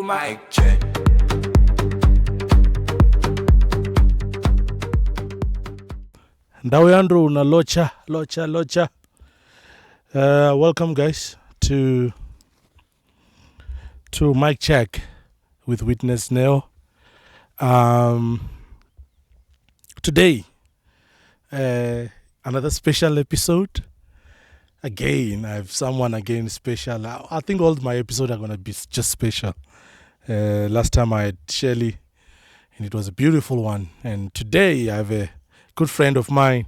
Mic check. Ndawe Andrew na locha. Welcome guys to Mic Check with Witness Neo. Today, another special episode. Again, I have someone again special. I think all my episodes are going to be just special. Last time I had Shelly, and it was a beautiful one. And today I have a good friend of mine.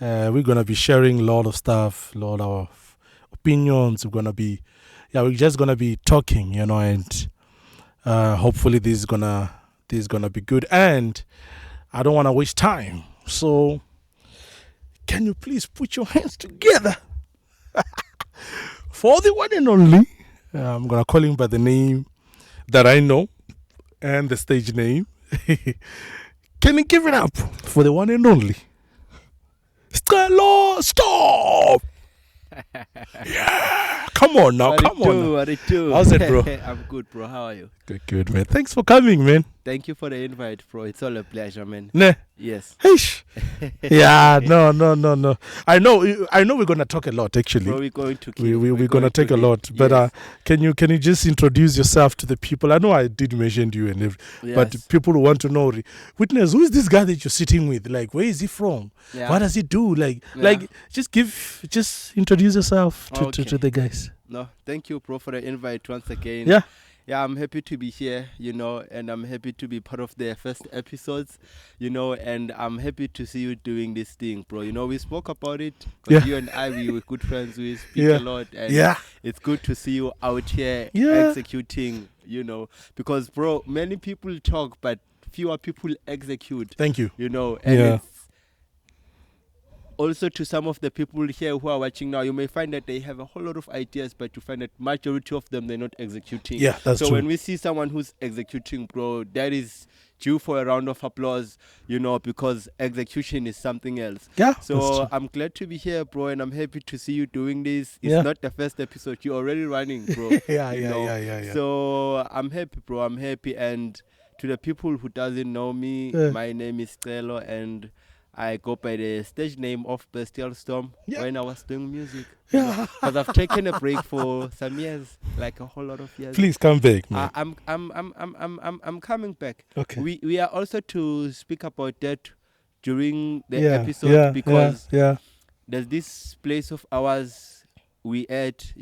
We're going to be sharing a lot of stuff, a lot of opinions. We're just going to be talking, and hopefully this is gonna be good. And I don't want to waste time. So can you please put your hands together for the one and only? I'm going to call him by the name that I know and the stage name. Can you give it up for the one and only Scelo? Stop! Yeah, come on now. What it do? How's it, bro? I'm good, bro. How are you? Good, man. Thanks for coming, man. Thank you for the invite, bro. It's all a pleasure, man. Nah. Yes. Heish. Yeah, no. I know we're gonna talk a lot. Actually, Bro, we're going to we're gonna take a lot. Yes. But can you just introduce yourself to the people? I know I did mention you and everything, but Yes. people want to know. Witness, who is this guy that you're sitting with? Like, where is he from? Yeah. What does he do? Like, just introduce yourself to the guys. No, thank you, bro, for the invite once again. Yeah. Yeah, I'm happy to be here, and I'm happy to be part of the first episodes, and I'm happy to see you doing this thing, bro. We spoke about it, because you and I, we were good friends, we speak a lot, and it's good to see you out here executing, because, bro, many people talk, but fewer people execute. Thank you. And it's also to some of the people here who are watching now, you may find that they have a whole lot of ideas, but you find that majority of them, they're not executing. Yeah, that's so true. When we see someone who's executing, bro, that is due for a round of applause, because execution is something else. Yeah. So I'm glad to be here, bro, and I'm happy to see you doing this. It's not the first episode. You're already running, bro. Yeah. So I'm happy, bro. I'm happy. And to the people who doesn't know me, my name is Scelo, and I go by the stage name of Bestial when I was doing music. Yeah. Because I've taken a break for some years, like a whole lot of years. Please come back, man. I'm coming back. Okay. We are also to speak about that during the episode because there's this place of ours we at,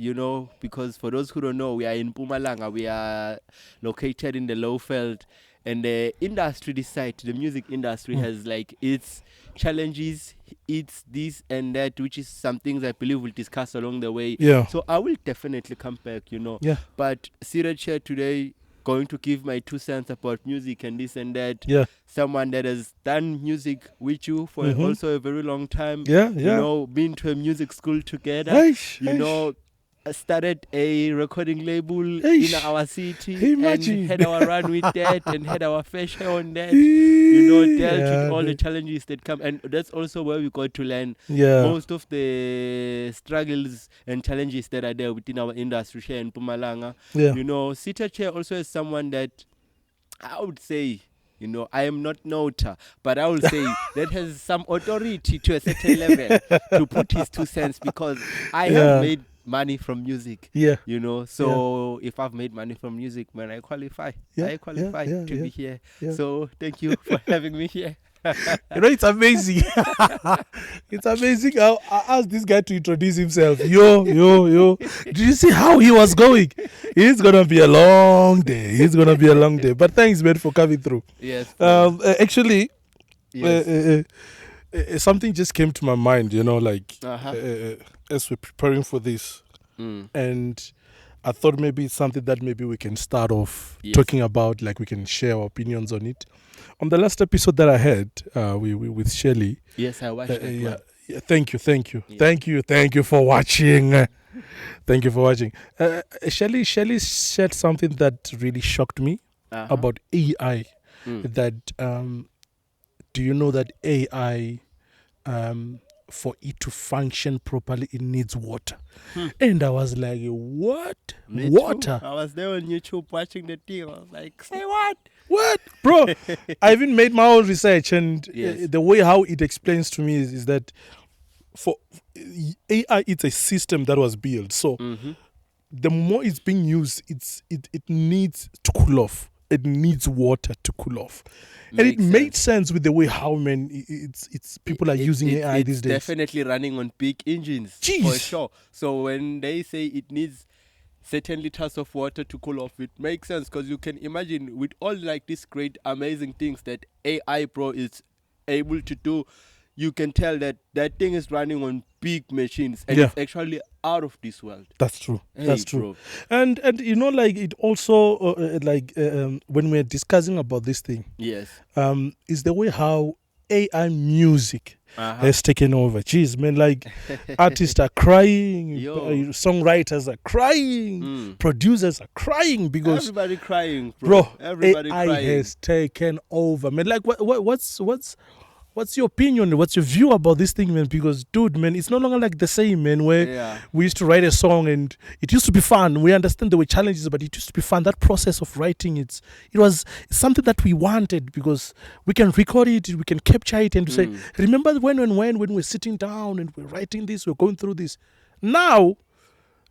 because for those who don't know, we are in Mpumalanga. We are located in the Lowveld. And the industry, this side, the music industry has like its challenges, it's this and that, which is some things I believe we'll discuss along the way. Yeah. So I will definitely come back, Yeah. But seated here today, going to give my 2 cents about music and this and that. Yeah. Someone that has done music with you for also a very long time. Yeah. Been to a music school together. Started a recording label in our city and had our run with that and had our fair share on that. Dealt with all the challenges that come, and that's also where we got to learn most of the struggles and challenges that are there within our industry here in Mpumalanga. Seated here also as someone that I would say, I am not Nota, but I will say that has some authority to a certain level to put his 2 cents, because I have made money from music. So if I've made money from music, man, I qualify. To be here. So thank you for having me here. It's amazing. It's amazing. I asked this guy to introduce himself. Yo. Did you see how he was going? It's gonna be a long day. But thanks, man, for coming through. Yes. Actually, something just came to my mind. As we're preparing for this, and I thought maybe it's something that maybe we can start off talking about, like we can share our opinions on it. On the last episode that I had with Shelly. Yes, I watched it. Thank you. Yeah. Thank you for watching. Thank you for watching. Shelly said something that really shocked me about AI. That do you know that AI for it to function properly, it needs water. And I was like, what? Me water? Too. I was there on YouTube watching the thing. I was like, say what? What? Bro, I even made my own research, and Yes. the way how it explains to me is that for AI, it's a system that was built. So the more it's being used, it needs to cool off. It needs water to cool off. And it made sense with the way how it's people are using AI these days. It's definitely running on big engines. Jeez. For sure. So when they say it needs certain liters of water to cool off, it makes sense, because you can imagine with all like these great amazing things that AI Pro is able to do, you can tell that that thing is running on big machines, and it's actually out of this world. That's true. Hey, that's true. bro. And you know, like, it also when we're discussing about this thing, Yes. is the way how AI music has taken over. Jeez, man, like artists are crying, songwriters are crying, producers are crying, because everybody crying, bro. Everybody AI crying. has taken over, man. Like, what's your opinion? What's your view about this thing, man? Because, dude, man, it's no longer like the same, man, where we used to write a song and it used to be fun. We understand there were challenges, but it used to be fun. That process of writing, it was something that we wanted, because we can record it, we can capture it, and say, remember when we're sitting down and we're writing this, we're going through this. Now,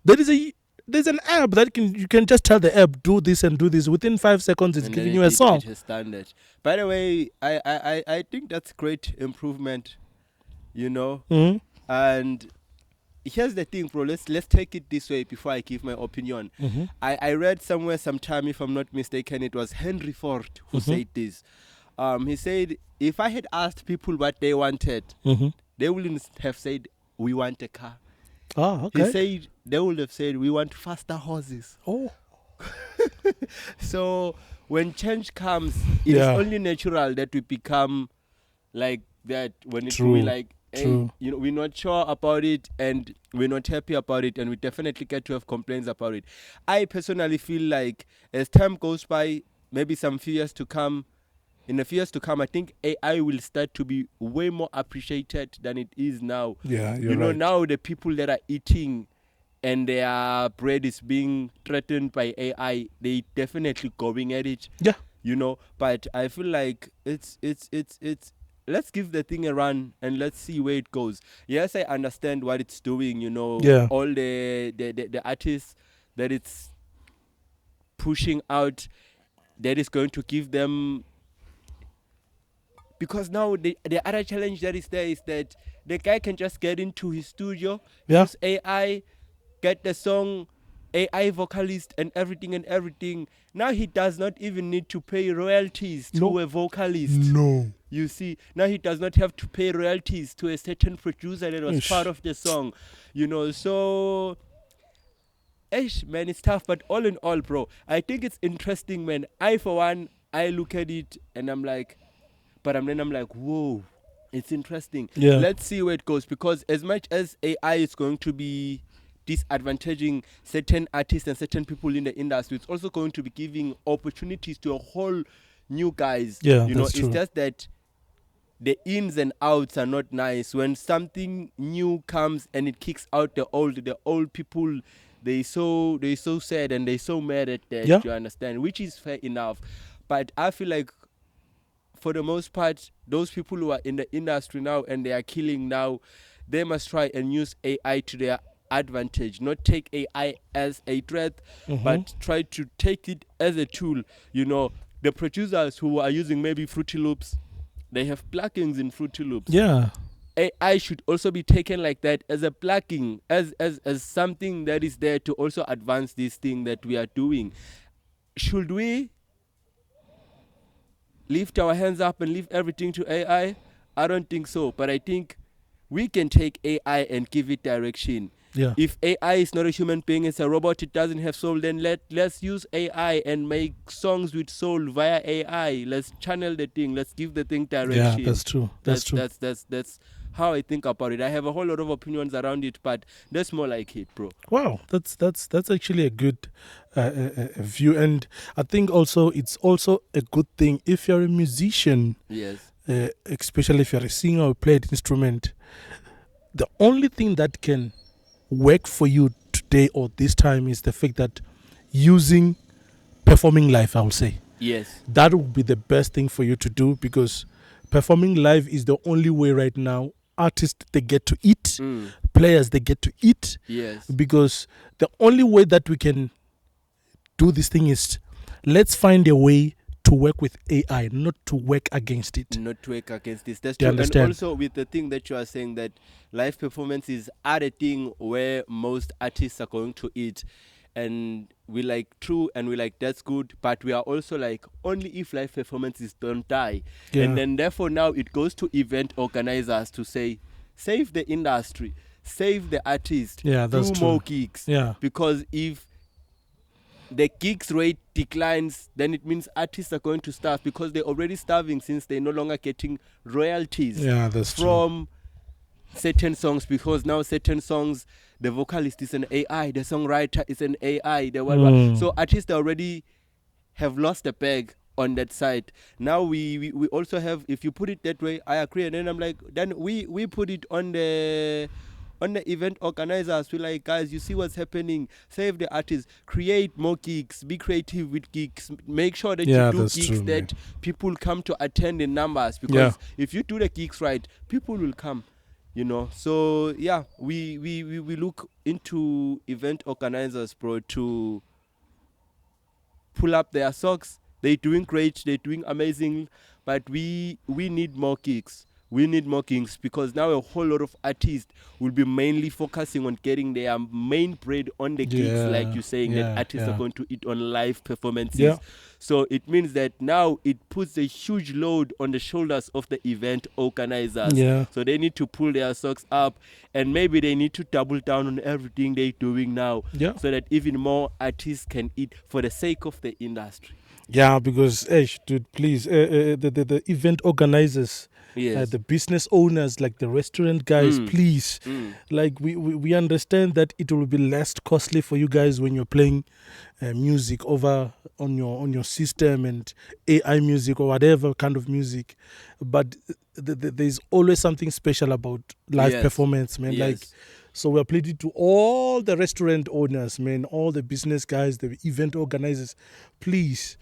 there's an app that you can just tell the app, do this and do this. Within 5 seconds, it's giving you a song. It has done that. By the way, I think that's great improvement, you know. And here's the thing, bro. Let's take it this way before I give my opinion. I read somewhere sometime, if I'm not mistaken, it was Henry Ford who said this. He said, if I had asked people what they wanted, they wouldn't have said, we want a car. Oh, okay. He said they would have said, we want faster horses. Oh. So when change comes, it is only natural that we become like that. When it will be like, hey, you know, we're not sure about it and we're not happy about it, and we definitely get to have complaints about it. I personally feel like as time goes by, maybe in a few years to come, I think AI will start to be way more appreciated than it is now. Yeah, you know, now the people that are eating and their bread is being threatened by AI, they definitely going at it. Yeah. You know, but I feel like it's let's give the thing a run and let's see where it goes. Yes, I understand what it's doing, you know, all the artists that it's pushing out, that is going to give them. Because now the other challenge that is there is that the guy can just get into his studio, use AI, get the song, AI vocalist and everything. Now he does not even need to pay royalties to a vocalist. No. You see, now he does not have to pay royalties to a certain producer that was part of the song. You know, so... man, it's tough, but all in all, bro, I think it's interesting, man. For one, I look at it and I'm like... But then I'm like, whoa, it's interesting. Yeah. Let's see where it goes. Because as much as AI is going to be disadvantaging certain artists and certain people in the industry, it's also going to be giving opportunities to a whole new guys. Yeah, you know, that's true. It's just that the ins and outs are not nice. When something new comes and it kicks out the old people, they're so sad and they're so mad at that. Yeah. You understand? Which is fair enough. But I feel like, for the most part, those people who are in the industry now and they are killing now, they must try and use AI to their advantage. Not take AI as a threat, but try to take it as a tool. You know, the producers who are using maybe Fruity Loops, they have plugins in Fruity Loops. Yeah. AI should also be taken like that, as a plugin, as something that is there to also advance this thing that we are doing. Should we lift our hands up and leave everything to AI? I don't think so. But I think we can take AI and give it direction. Yeah. If AI is not a human being, it's a robot, it doesn't have soul, then let's use AI and make songs with soul via AI. Let's channel the thing. Let's give the thing direction. Yeah, that's true. That's true. That's how I think about it. I have a whole lot of opinions around it, but that's more like it, bro. Wow, that's actually a good view, and I think also it's also a good thing if you're a musician. Yes. Especially if you're a singer or play an instrument. the only thing that can work for you today or this time is the fact that using performing live, I will say. Yes. That would be the best thing for you to do, because performing live is the only way right now artists, they get to eat, players, they get to eat. Yes. Because the only way that we can do this thing is, let's find a way to work with AI, not to work against it. Not to work against this. That's Do you true. understand? And also with the thing that you are saying, that live performances are a thing where most artists are going to eat. And we like true, and we like that's good, but we are also like only if live performances don't die. Yeah. And then therefore now it goes to event organizers to say, save the industry, save the artist, Yeah, that's do true. more gigs. Yeah. Because if the gigs rate declines, then it means artists are going to starve, because they're already starving since they're no longer getting royalties from certain songs, because now certain songs, the vocalist is an AI, the songwriter is an AI, so artists already have lost the bag on that side. Now we also have, if you put it that way, I agree. And then I'm like, then we put it on the event organizers. We're like, guys, you see what's happening, save the artists, create more gigs, be creative with gigs, make sure that you do gigs that people come to attend in numbers, because if you do the gigs right, people will come. So yeah, we look into event organizers, bro, to pull up their socks. They're doing great, they're doing amazing, but we need more gigs. We need more gigs, because now a whole lot of artists will be mainly focusing on getting their main bread on the gigs, like you're saying, that artists are going to eat on live performances. Yeah. So it means that now it puts a huge load on the shoulders of the event organizers. Yeah. So they need to pull their socks up, and maybe they need to double down on everything they're doing now, so that even more artists can eat for the sake of the industry. Yeah, because, dude, please, the event organizers, the business owners, like the restaurant guys, please, like we understand that it will be less costly for you guys when you're playing music over on your system and AI music or whatever kind of music, but there's always something special about live performance, man. Like, so we're pleading to all the restaurant owners, man, all the business guys, the event organizers, please,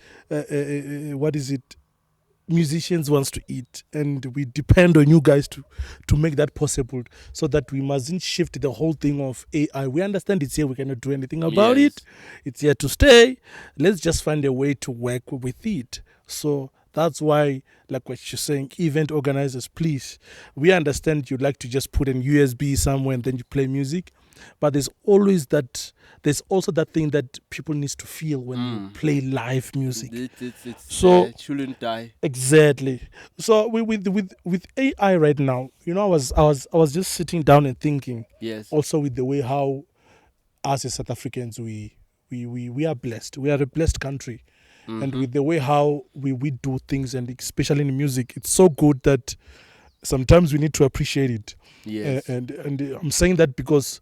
musicians wants to eat, and we depend on you guys to make that possible, so that we mustn't shift the whole thing of AI. We understand it's here, we cannot do anything about it. It's here to stay. Let's just find a way to work with it. So that's why, like what you're saying, event organizers, please, we understand you'd like to just put an USB somewhere and then you play music, but there's also that thing that people need to feel when you play live music. It shouldn't die. Exactly. So with AI right now, I was just sitting down and thinking. Yes. Also with the way how us as South Africans we are blessed. We are a blessed country. Mm-hmm. And with the way how we do things, and especially in music, it's so good that sometimes we need to appreciate it. Yes. And I'm saying that because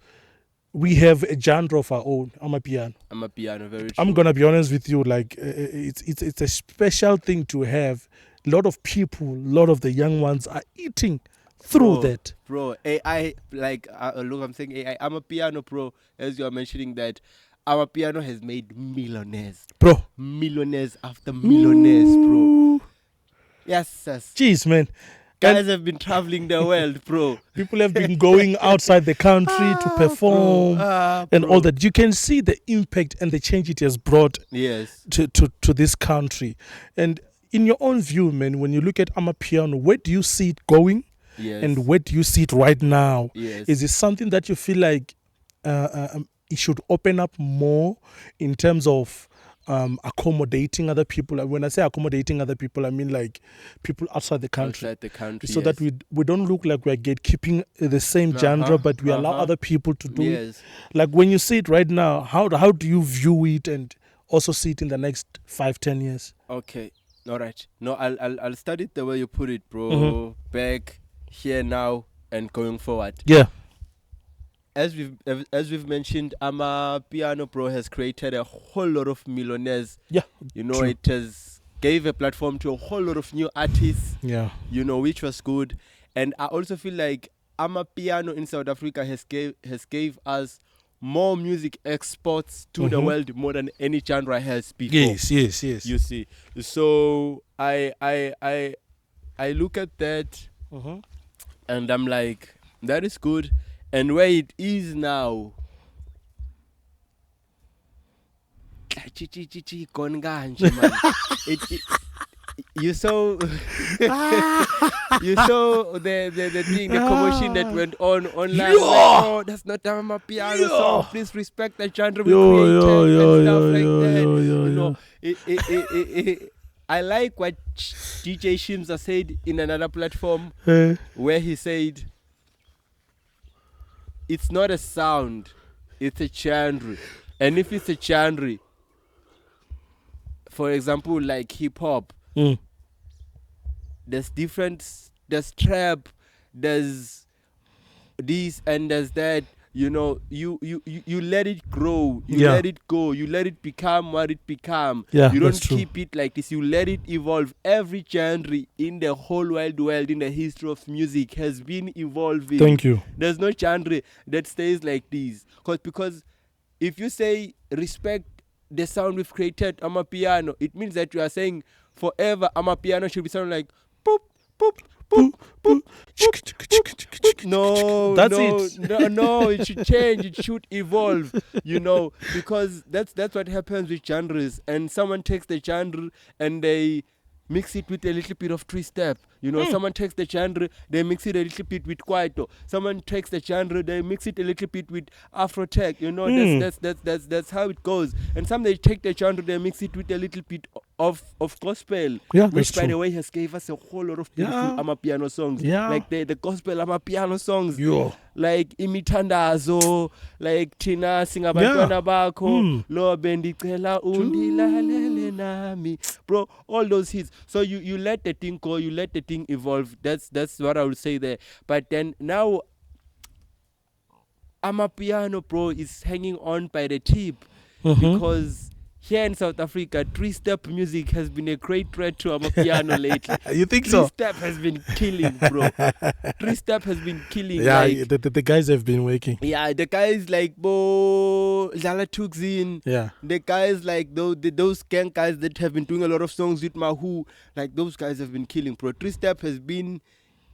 we have a genre of our own, Amapiano. Amapiano, very true. I'm gonna be honest with you, like it's a special thing to have. A lot of people, a lot of the young ones are eating through that. Bro, AI, like, look, I'm saying AI, Amapiano, bro, as you are mentioning that, Amapiano has made millionaires. Bro. Millionaires after millionaires, bro. Yes. Jeez, man. Guys have been traveling the world, bro. People have been going outside the country to perform and all that. You can see the impact and the change it has brought to this country. And in your own view, man, when you look at Amapiano, where do you see it going? Yes. And where do you see it right now? Yes. Is it something that you feel like it should open up more in terms of accommodating other people? When I say accommodating other people, I mean like people outside the country. So that we don't look like we're gatekeeping the same genre, but we allow other people to do it. Like when you see it right now, how do you view it and also see it in the next 5-10 years? Okay, all right. No, I'll start it the way you put it, bro. Mm-hmm. Back, here, now, and going forward. Yeah. As we've mentioned, Amapiano, bro, has created a whole lot of millionaires. Yeah, true. It has gave a platform to a whole lot of new artists. Yeah, which was good. And I also feel like Amapiano in South Africa has gave us more music exports to the world more than any genre has before. Yes. You see, so I look at that and I'm like, that is good. And where it is now, you saw you saw the thing, the commotion that went on online. Like, oh, that's not Amapiano song. Please respect the genre we created and stuff like that. I like what DJ Shimza said in another platform where he said, it's not a sound, it's a genre. And if it's a genre, for example, like hip hop, there's trap, there's this and there's that. You know, you let it grow, you let it go, you let it become what it become. Yeah, you don't keep it like this, you let it evolve. Every genre in the whole wide world, in the history of music, has been evolving. Thank you. There's no genre that stays like this. Because if you say respect the sound we've created, Amapiano, it means that you are saying forever Amapiano should be sounding like boop, boop, boop, boop, boop. No, it should change, it should evolve, you know, because that's what happens with genres. And someone takes the genre and they mix it with a little bit of three-step. You know, someone takes the genre, they mix it a little bit with kwaito. Someone takes the genre, they mix it a little bit with Afro-tech. You know, that's how it goes. And some they take the genre, they mix it with a little bit of gospel. Yeah, which, by true. the way, has gave us a whole lot of beautiful Amapiano songs. Yeah. Like the gospel Amapiano songs. Yeah. Like Imithandazo, like Tina Singabantwana Bakho, Lo Bendicela Undilalele Nami. Bro, all those hits. So you let the thing go, you let the thing evolve. That's what I would say there. But then now Amapiano, bro, is hanging on by the tip because here in South Africa, three-step music has been a great threat to Amapiano lately. You think so? Three-step has been killing, bro. Three-step has been killing. Yeah, like, the guys have been working. Yeah, the guys like Bo, Zala Tuxin. Yeah. The guys like those gang guys that have been doing a lot of songs with Mahu. Like those guys have been killing, bro. Three-step has been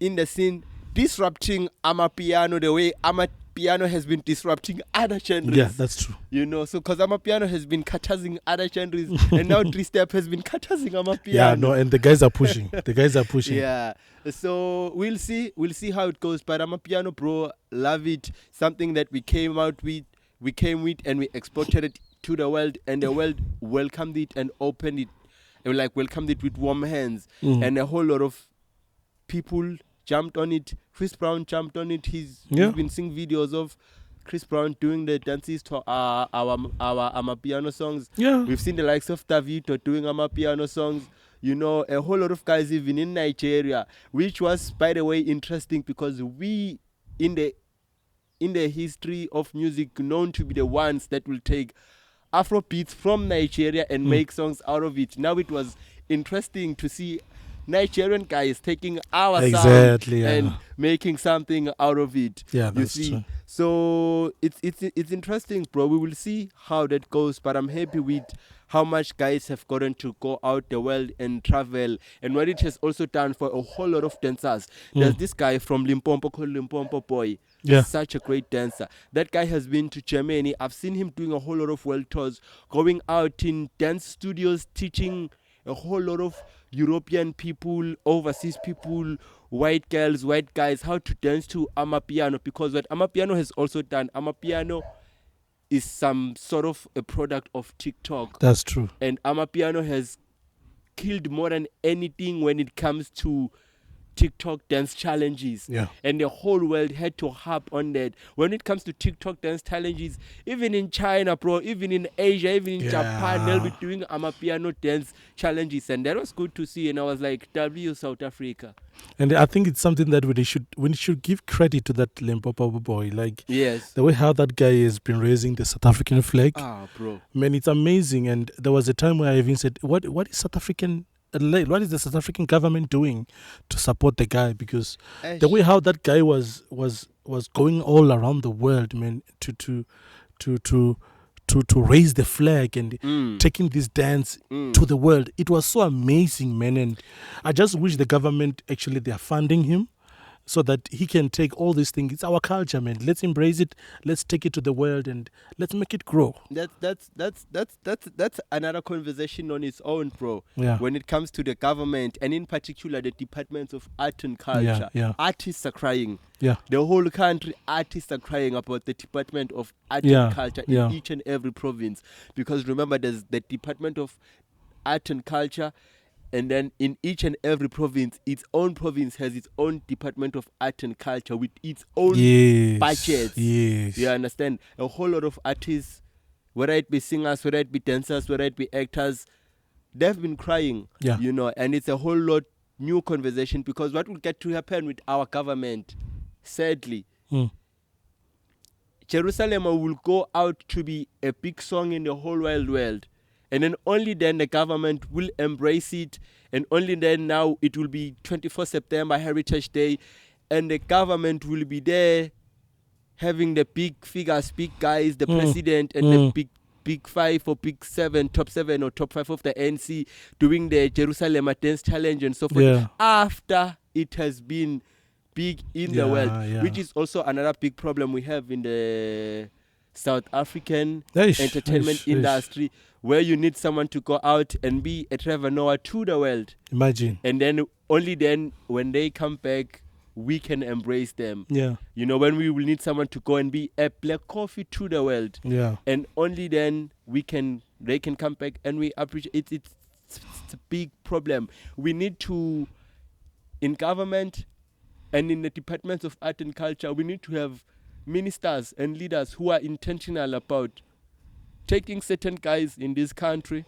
in the scene disrupting Amapiano the way Amapiano has been disrupting other genres. Yeah, that's true. You know, so because Amapiano has been catching other genres and now Three-Step has been catching Amapiano. Yeah, no, and the guys are pushing. Yeah. So we'll see how it goes. But Amapiano, bro, love it. Something that we came with and we exported it to the world, and the world welcomed it and opened it. Welcomed it with warm hands. And a whole lot of people jumped on it. Chris Brown jumped on it. He's been seeing videos of Chris Brown doing the dances to our Amapiano songs. Yeah. We've seen the likes of Davido doing Amapiano songs. You know, a whole lot of guys even in Nigeria, which was, by the way, interesting because we, in the history of music, known to be the ones that will take Afro beats from Nigeria and make songs out of it. Now it was interesting to see Nigerian guys taking our sound and making something out of it. Yeah, that's true. So it's interesting, bro. We will see how that goes, but I'm happy with how much guys have gotten to go out the world and travel, and what it has also done for a whole lot of dancers. There's this guy from Limpopo called Limpopo Boy. Yeah. Such a great dancer. That guy has been to Germany. I've seen him doing a whole lot of world tours, going out in dance studios, teaching a whole lot of European people, overseas people, white girls, white guys, how to dance to Amapiano. Because what Amapiano has also done, Amapiano is some sort of a product of TikTok. That's true. And Amapiano has killed more than anything when it comes to TikTok dance challenges. Yeah. And the whole world had to harp on that. When it comes to TikTok dance challenges, even in China, bro, even in Asia, even in Japan, they'll be doing Amapiano dance challenges. And that was good to see. And I was like, W South Africa. And I think it's something that we should give credit to that Limpopo boy. Like, yes, the way how that guy has been raising the South African flag. Bro. Man, it's amazing. And there was a time where I even said, what is South African what is the South African government doing to support the guy? Because the way how that guy was going all around the world, man, to raise the flag and taking this dance to the world, it was so amazing, man. And I just wish the government actually they are funding him, so that he can take all these things. It's our culture, man. Let's embrace it. Let's take it to the world and let's make it grow. That's another conversation on its own, bro. Yeah. When it comes to the government and in particular the departments of art and culture, artists are crying. Yeah. The whole country, artists are crying about the Department of Art and Culture in each and every province. Because remember, there's the Department of Art and Culture. And then in each and every province, its own province has its own Department of Art and Culture with its own budgets. Yes. You understand? A whole lot of artists, whether it be singers, whether it be dancers, whether it be actors, they've been crying. Yeah. You know, and it's a whole lot new conversation, because what will get to happen with our government, sadly, Jerusalem will go out to be a big song in the whole wide world. And then only then the government will embrace it. And only then now it will be 24 September, Heritage Day. And the government will be there having the big figures, big guys, the president and the big five or big seven, top 7 or top 5 of the NC doing the Jerusalem Dance Challenge and so forth. After it has been big in the world, which is also another big problem we have in the South African entertainment industry, where you need someone to go out and be a Trevor Noah to the world. Imagine. And then only then when they come back, we can embrace them. Yeah. You know, when we will need someone to go and be a Black Coffee to the world. Yeah. And only then they can come back and we appreciate it. It's a big problem. We need to, in government and in the departments of art and culture, we need to have ministers and leaders who are intentional about taking certain guys in this country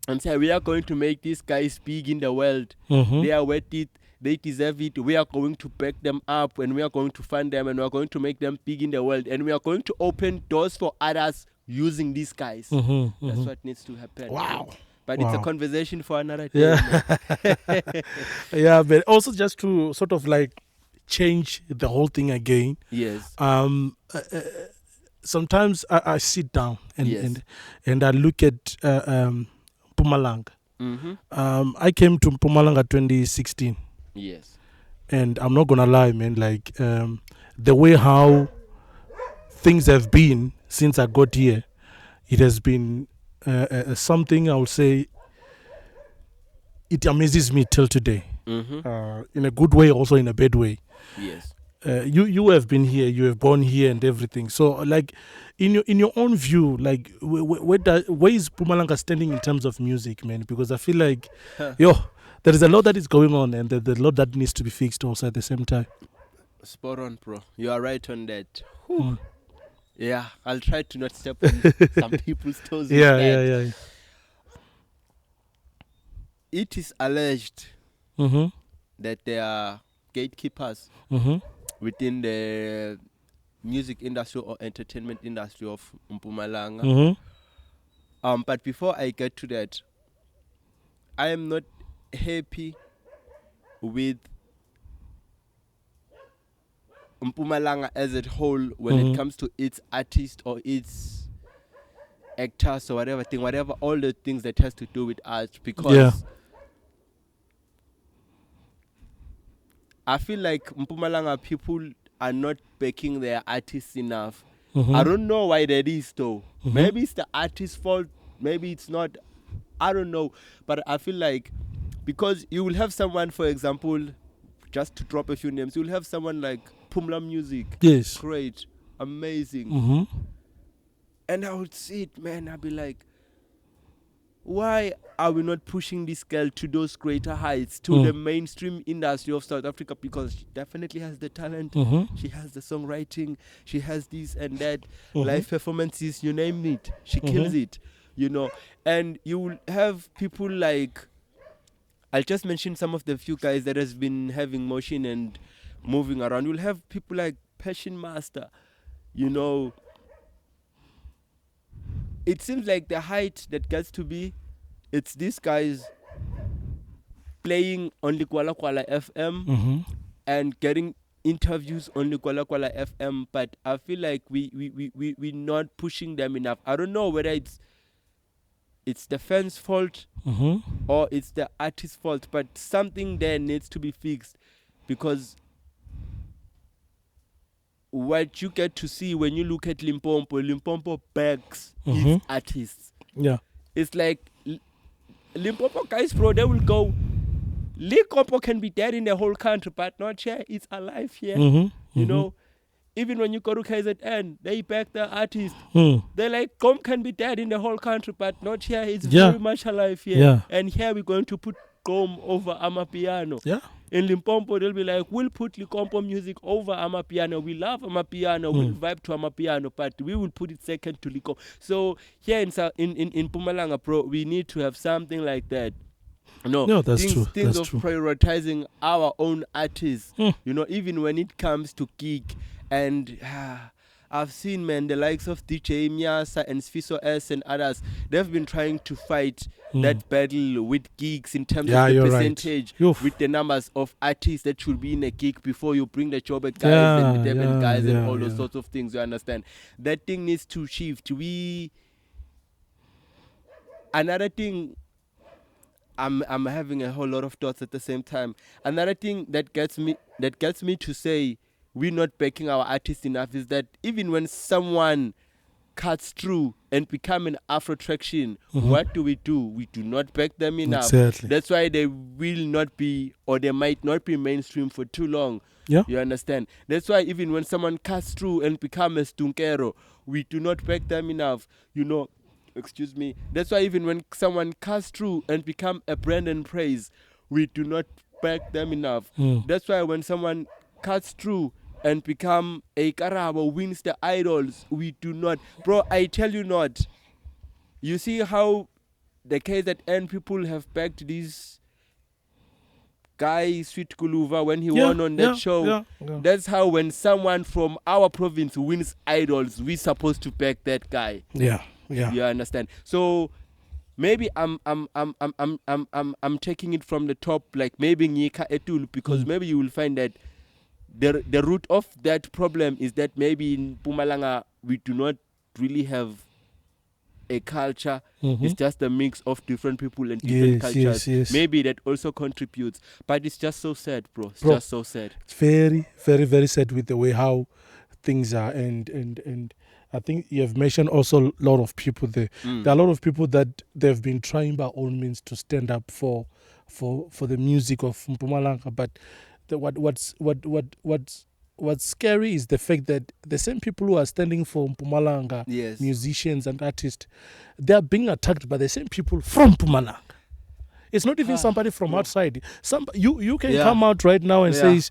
and say, we are going to make these guys big in the world. They are worth it. They deserve it. We are going to back them up and we are going to fund them and we are going to make them big in the world. And we are going to open doors for others using these guys. That's what needs to happen. Wow. But it's a conversation for another day. Yeah, but also just to sort of like change the whole thing again. Yes. Sometimes I sit down and I look at Mpumalanga. I came to Mpumalanga 2016. Yes. And I'm not gonna lie, man. Like the way how things have been since I got here, it has been something I would say. It amazes me till today, in a good way, also in a bad way. Yes. You have been here, you have born here, and everything. So, like, in your own view, like, where is Mpumalanga standing in terms of music, man? Because I feel like, there is a lot that is going on, and there's a lot that needs to be fixed also at the same time. Spot on, bro. You are right on that. Yeah, I'll try to not step on some people's toes. Yeah. It is alleged that there are gatekeepers within the music industry or entertainment industry of Mpumalanga. But before I get to that, I am not happy with Mpumalanga as a whole when it comes to its artists or its actors or whatever, all the things that has to do with art, because I feel like Mpumalanga people are not backing their artists enough. I don't know why that is though. Maybe it's the artist's fault, maybe it's not. I don't know. But I feel like, because you will have someone, for example, just to drop a few names, you will have someone like Pumla Music. Yes. Great. Amazing. And I would see it, man. I'd be like, why are we not pushing this girl to those greater heights, to the mainstream industry of South Africa? Because she definitely has the talent. She has the songwriting. She has this and that. Live performances, you name it. She kills it, you know. And you will have people like, I'll just mention some of the few guys that has been having motion and moving around. You'll have people like Passion Master, you know. It seems like the height that gets to be, it's these guys playing on Likwala Kwala FM and getting interviews on Likwala Kwala FM, but I feel like we're not pushing them enough. I don't know whether it's the fans' fault or it's the artist's fault, but something there needs to be fixed, because what you get to see when you look at Limpopo backs its artists. Yeah. It's like Limpopo guys, bro, they will go, Limpopo can be dead in the whole country, but not here. It's alive here. You know, even when you go to KZN, they back the artist. They're like, Gom can be dead in the whole country, but not here. It's very much alive here. Yeah. And here we're going to put Gom over Amapiano. Yeah. In Limpopo, they'll be like, we'll put Limpopo music over Amapiano. We love Amapiano. We'll vibe to Amapiano, but we will put it second to Limpopo. So here in Mpumalanga, bro, we need to have something like that. No, that's true. Things That's of true. prioritizing our own artists. You know, even when it comes to gig. And I've seen, man, the likes of DJ Miasa and Sfiso S and others, they've been trying to fight that battle with gigs in terms of the percentage, with the numbers of artists that should be in a gig before you bring the Joburg guys and the Durban guys and all those sorts of things, you understand? That thing needs to shift. Another thing, I'm having a whole lot of thoughts at the same time. Another thing that gets me to say we're not backing our artists enough is that even when someone cuts through and become an Afro traction, what do? We do not back them enough. Exactly. That's why they will not be, or they might not be mainstream for too long. Yeah. You understand? That's why even when someone cuts through and become a Stunkero, we do not back them enough. You know, excuse me. That's why even when someone cuts through and become a Brandon Praise, we do not back them enough. That's why when someone cuts through and become a Karabo, wins the idols, we do not. Bro, I tell you not. You see how the KZN people have backed this guy, Sweet Kuluva, when he won on that show. That's how when someone from our province wins idols, we're supposed to back that guy. Yeah. You understand? So maybe I'm taking it from the top, like maybe Nyika Etul, because maybe you will find that the root of that problem is that maybe in Mpumalanga we do not really have a culture. It's just a mix of different people and different cultures. Yes. Maybe that also contributes. But it's just so sad, bro. It's just so sad. It's very, very, very sad with the way how things are. And I think you have mentioned also a lot of people there. There are a lot of people that they've been trying by all means to stand up for the music of Mpumalanga, but what's scary is the fact that the same people who are standing for Mpumalanga, musicians and artists, they are being attacked by the same people from Mpumalanga. It's not even somebody from outside. You can come out right now and say,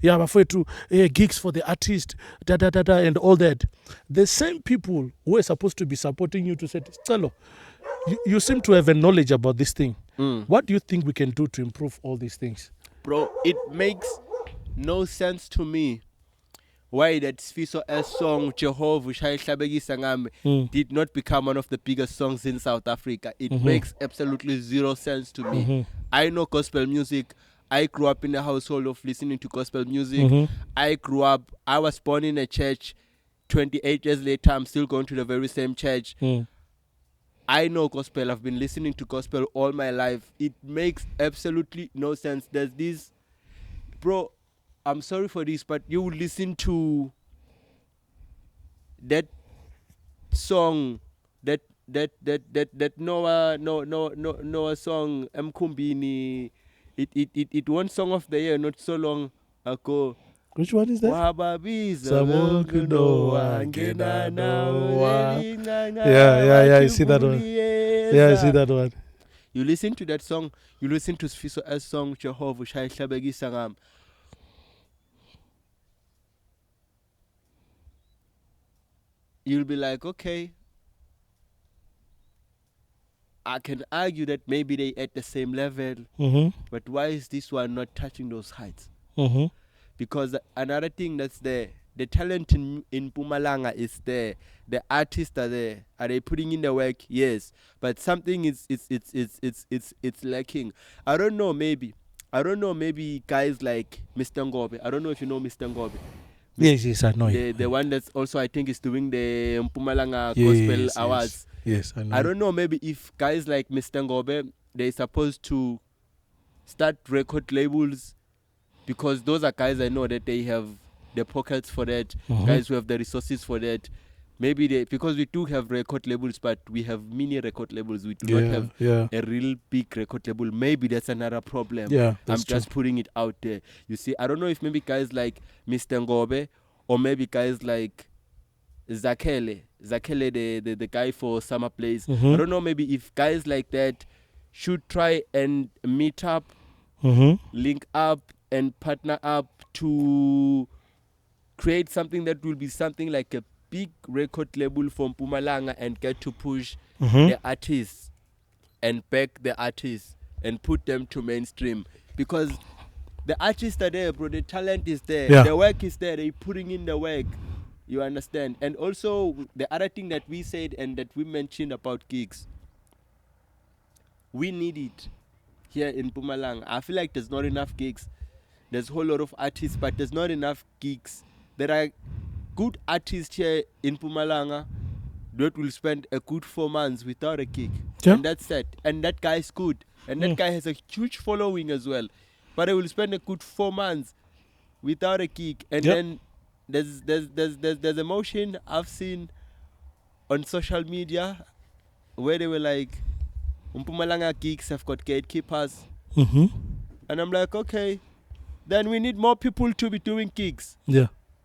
I'm afraid to gigs for the artist, and all that. The same people who are supposed to be supporting you to say, Scelo, you seem to have a knowledge about this thing. What do you think we can do to improve all these things? Bro, it makes no sense to me why that Sfiso S song Jehovah Shai Hlabekisa Ngami did not become one of the biggest songs in South Africa. It makes absolutely zero sense to me. I know gospel music. I grew up in a household of listening to gospel music. I was born in a church. 28 years later, I'm still going to the very same church. I know gospel. I've been listening to gospel all my life. It makes absolutely no sense. There's this, bro, I'm sorry for this, but you listen to that song, that Noah song, Mkumbini. It won Song of the Year not so long ago. Which one is that? Yeah, I see that one. Yeah, I see that one. You listen to that song, you listen to Sfiso S song, Jehovah Shai Hlabekisa Ngami. You'll be like, okay, I can argue that maybe they at the same level, but why is this one not touching those heights? Because another thing that's there, the talent in Mpumalanga is there. The artists are there. Are they putting in the work? Yes, but something is lacking. I don't know. Maybe I don't know, maybe guys like Mr. Ngobe. I don't know if you know Mr. Ngobe. Yes, I know him. The one that's also, I think, is doing the Mpumalanga Gospel Awards. Yes, I know. I don't know, maybe if guys like Mr. Ngobe, they're supposed to start record labels, because those are guys I know that they have the pockets for that, guys who have the resources for that. Maybe because we do have record labels, but we have mini record labels. We do not have a real big record label. Maybe that's another problem. Yeah, I'm just putting it out there. You see, I don't know if maybe guys like Mr. Ngobe, or maybe guys like Zakele, the guy for Summer Place. I don't know, maybe if guys like that should try and meet up, link up, and partner up to create something that will be something like a big record label from Mpumalanga, and get to push the artists and back the artists and put them to mainstream, because the artists are there, bro. The talent is there. The work is there. They're putting in the work. You understand? And also the other thing that we said and that we mentioned about gigs, we need it here in Mpumalanga. I feel like there's not enough gigs. There's a whole lot of artists, but there's not enough gigs. There are good artists here in Mpumalanga that will spend a good 4 months without a gig. And that's it. And that guy is good. And that guy has a huge following as well. But they will spend a good 4 months without a gig. And then there's a motion I've seen on social media where they were like, Mpumalanga gigs have got gatekeepers. And I'm like, okay, then we need more people to be doing gigs.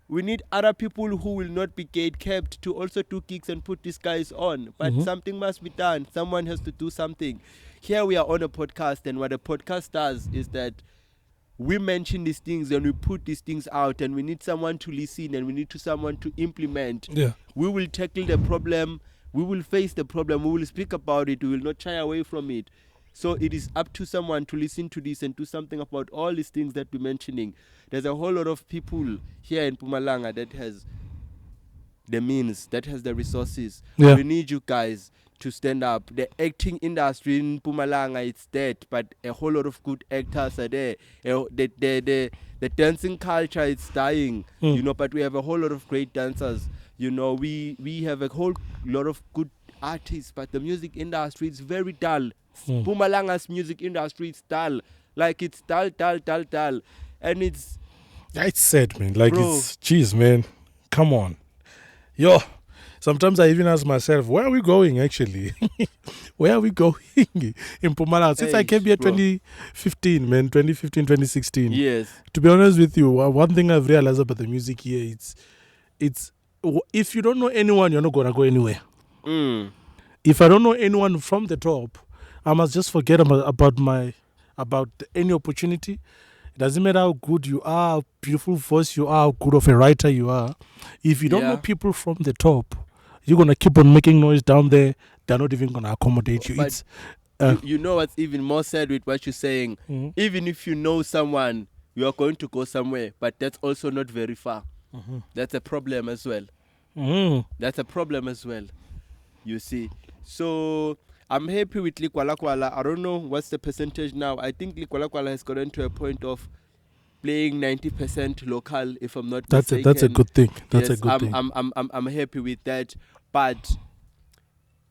We need other people who will not be gatekept to also do gigs and put these guys on. But something must be done. Someone has to do something. Here we are on a podcast, and what a podcast does is that we mention these things and we put these things out, and we need someone to listen, and we need someone to implement. We will tackle the problem. We will face the problem. We will speak about it. We will not shy away from it. So it is up to someone to listen to this and do something about all these things that we're mentioning. There's a whole lot of people here in Mpumalanga that has the means, that has the resources. We need you guys to stand up. The acting industry in Mpumalanga, it's dead, but a whole lot of good actors are there. The dancing culture, it's dying, you know, but we have a whole lot of great dancers. You know, we have a whole lot of good artists, but the music industry is very dull. Mpumalanga's music industry is dull. Like, it's dull. And it's sad, man. Like, it's, jeez, man. Come on. Yo, sometimes I even ask myself, where are we going, actually? Where are we going in Mpumalanga? Since I came here 2015, man, 2016. Yes. To be honest with you, one thing I've realized about the music here, it's if you don't know anyone, you're not going to go anywhere. If I don't know anyone from the top, I must just forget about any opportunity. It doesn't matter how good you are, how beautiful voice you are, how good of a writer you are. If you don't know people from the top, you're going to keep on making noise down there. They're not even going to accommodate you. But you know what's even more sad with what you're saying? Even if you know someone, you are going to go somewhere, but that's also not very far. That's a problem as well. That's a problem as well, you see. So I'm happy with Likwalakwala. I don't know what's the percentage now. I think Likwalakwala has gotten to a point of playing 90% local, if I'm not mistaken. That's a good thing. That's a good thing. I'm happy with that. But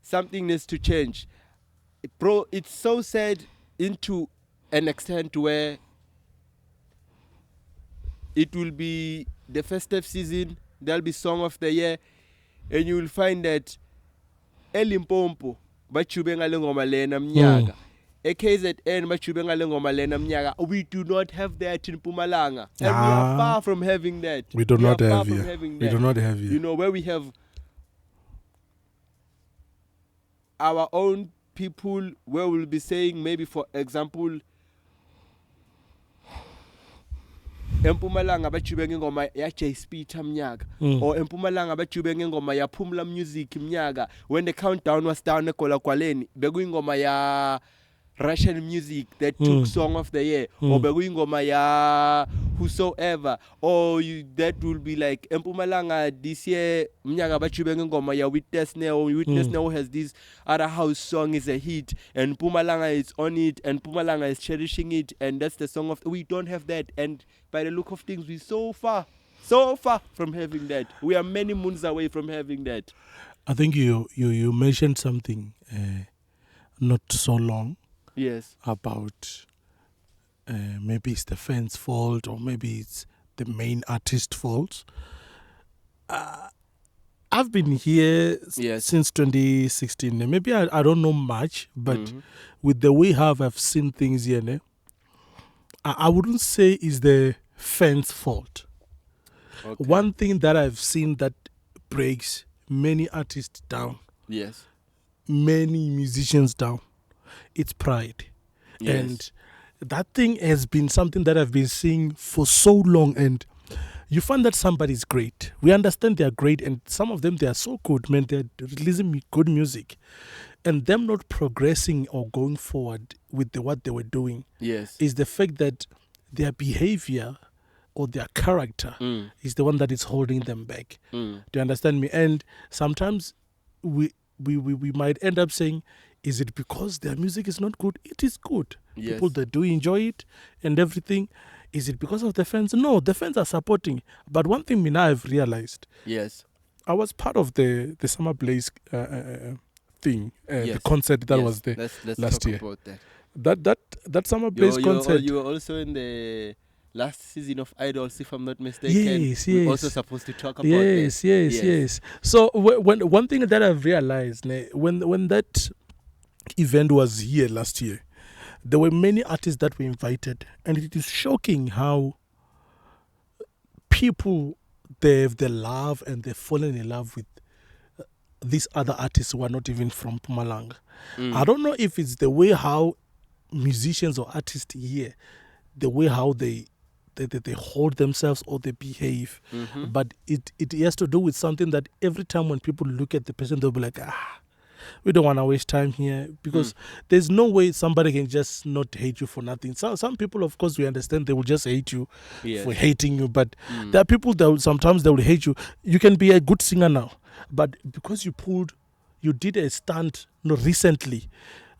something needs to change. Bro, it's so sad into an extent where it will be the festive season, there'll be Song of the Year, and you will find that eLimpopo bachube ngale ngoma lena mnyaka, eKZN bachube ngale ngoma lena mnyaka. We do not have that in Mpumalanga, and we are far from having that. We do not have here. We do not have here. You know, where we have our own people, where we'll be saying, maybe for example, Mpumalanga bachube ngoma ya J-Speed mnyaka, or Mpumalanga bachube ngoma ya Phumla Music mnyaka. When the countdown was down eKolakwaleni, begu ngoma ya Russian music that took Song of the Year, or Begwingoma ya whosoever, or that will be like Mpumalanga this year, Mnyaga Bachubengoma ya Witness Now has this other house song is a hit, and Mpumalanga is on it, and Mpumalanga is cherishing it, and that's the song of. We don't have that, and by the look of things, we're so far from having that. We are many moons away from having that. I think you mentioned something not so long. Yes. About maybe it's the fans' fault or maybe it's the main artist's fault. I've been here since 2016. Maybe I don't know much, but with the way how I've seen things here, I wouldn't say it's the fans' fault. Okay. One thing that I've seen that breaks many artists down, many musicians down, it's pride. And that thing has been something that I've been seeing for so long. And you find that somebody's great. We understand they're great. And some of them, they are so good, man. They're releasing good music. And them not progressing or going forward with what they were doing is the fact that their behavior or their character is the one that is holding them back. Do you understand me? And sometimes we might end up saying, is it because their music is not good? It is good. People that do enjoy it and everything. Is it because of the fans? No, the fans are supporting. But one thing me now I've realized. I was part of the Summer Blaze thing, the concert that was there let's last talk year. About that. That Summer Blaze concert. You were also in the last season of Idols, if I'm not mistaken. Yes. We're also supposed to talk about Yes. So when one thing that I've realized, when that event was here last year, there were many artists that were invited, and it is shocking how people they've love and they've fallen in love with these other artists who are not even from Mpumalanga. I don't know if it's the way how musicians or artists here, the way how they hold themselves or they behave, but it has to do with something that every time when people look at the person, they'll be like, we don't want to waste time here, because there's no way somebody can just not hate you for nothing. Some people, of course, we understand they will just hate you for hating you, but there are people that sometimes they will hate you. You can be a good singer now, but because you did a stunt recently